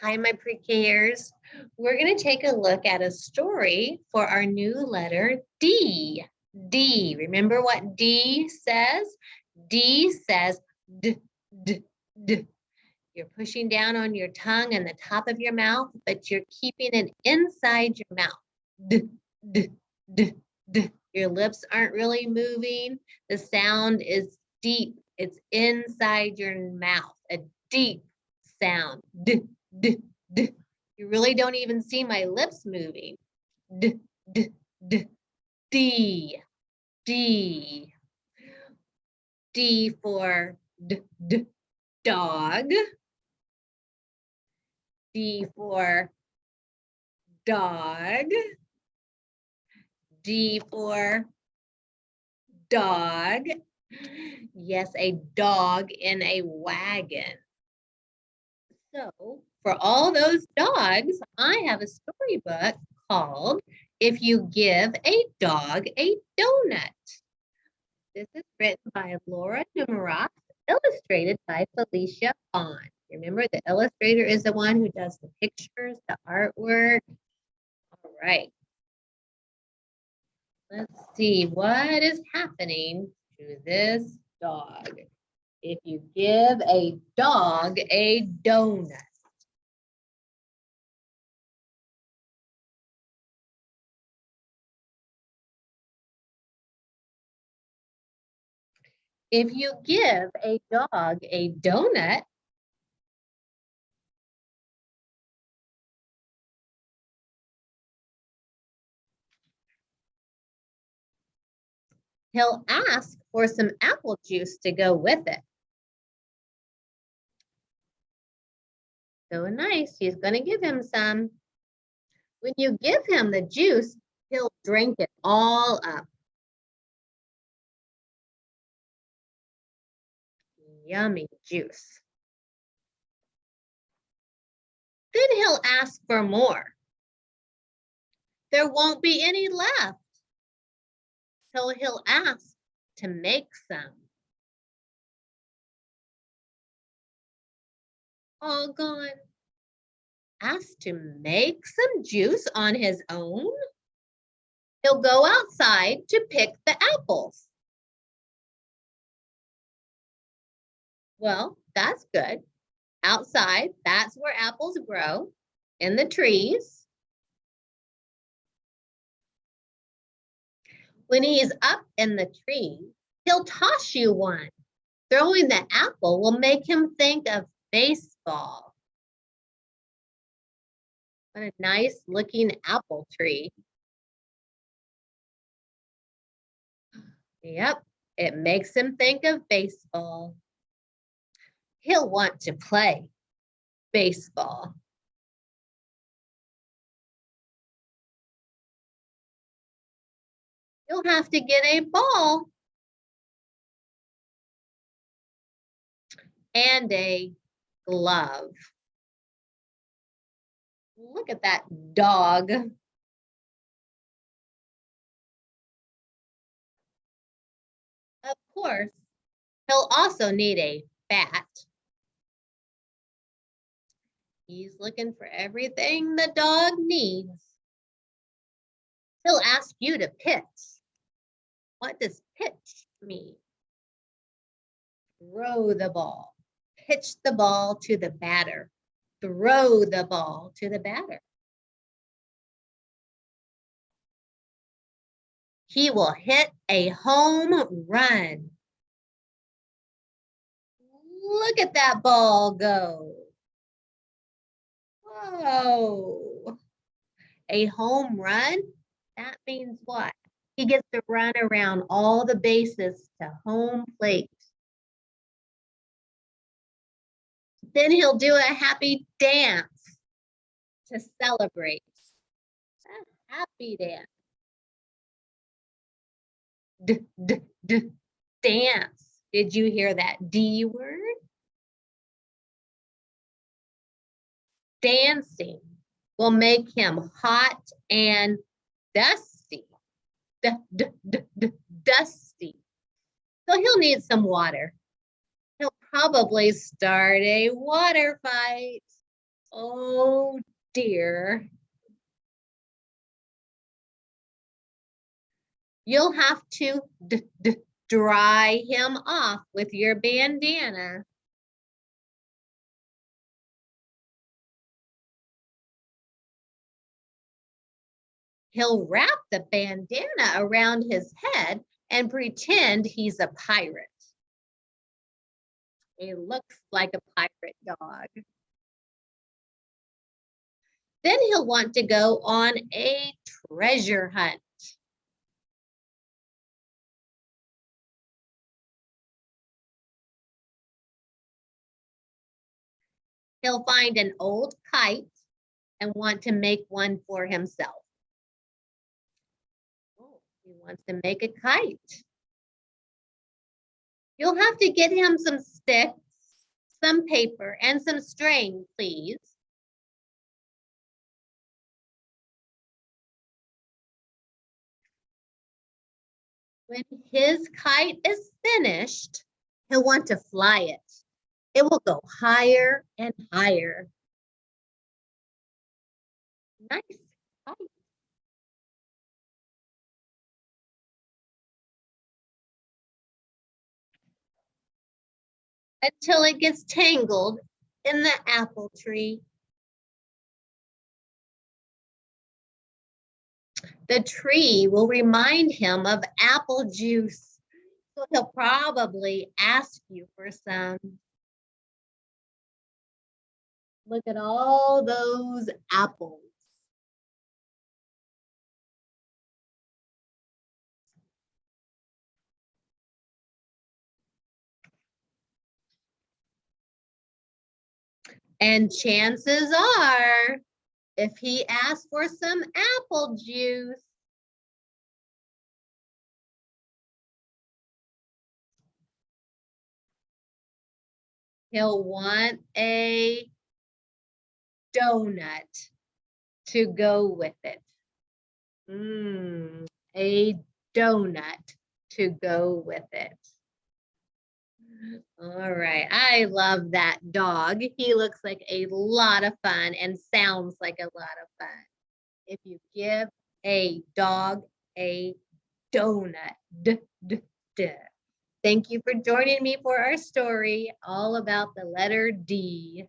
Hi, my pre-Kers. We're going to take a look at a story for our new letter D. D. Remember what D says? D says D, D, D. You're pushing down on your tongue and the top of your mouth, but you're keeping it inside your mouth. D, D, D, D. Your lips aren't really moving. The sound is deep. It's inside your mouth, a deep sound. D, D, D. You really don't even see my lips moving. D, D, D, D, D. D for D, D, dog. D for dog. D for dog. Yes, a dog in a wagon. So for all those dogs, I have a storybook called If You Give a Dog a Donut. This is written by Laura Numeroff, illustrated by Felicia Bond. Remember, the illustrator is the one who does the pictures, the artwork. All right. Let's see what is happening to this dog. If you give a dog a donut. If you give a dog a donut, he'll ask for some apple juice to go with it. So nice, he's going to give him some. When you give him the juice, he'll drink it all up. Yummy juice. Then he'll ask for more. There won't be any left. So he'll ask to make some. All gone. Ask to make some juice on his own. He'll go outside to pick the apples. Well, that's good. Outside, that's where apples grow, in the trees. When he's up in the tree, he'll toss you one. Throwing the apple will make him think of baseball. What a nice looking apple tree. Yep, it makes him think of baseball. He'll want to play baseball. You'll have to get a ball and a glove. Look at that dog. Of course, he'll also need a bat. He's looking for everything the dog needs. He'll ask you to pitch. What does pitch mean? Throw the ball. Pitch the ball to the batter. Throw the ball to the batter. He will hit a home run. Look at that ball go. Whoa. A home run? That means what? He gets to run around all the bases to home plate. Then he'll do a happy dance to celebrate. A happy dance. Dance. Did you hear that D word? Dancing will make him hot and dusty. Dusty. So he'll need some water. He'll probably start a water fight. Oh dear. You'll have to dry him off with your bandana. He'll wrap the bandana around his head and pretend he's a pirate. He looks like a pirate dog. Then he'll want to go on a treasure hunt. He'll find an old kite and want to make one for himself. Oh, he wants to make a kite. You'll have to get him some sticks, some paper, and some string, please. When his kite is finished, he'll want to fly it. It will go higher and higher. Nice kite. Until it gets tangled in the apple tree. The tree will remind him of apple juice. So he'll probably ask you for some. Look at all those apples. And chances are, if he asks for some apple juice, he'll want a donut to go with it. A donut to go with it. All right, I love that dog. He looks like a lot of fun and sounds like a lot of fun. If you give a dog a donut. Thank you for joining me for our story all about the letter D.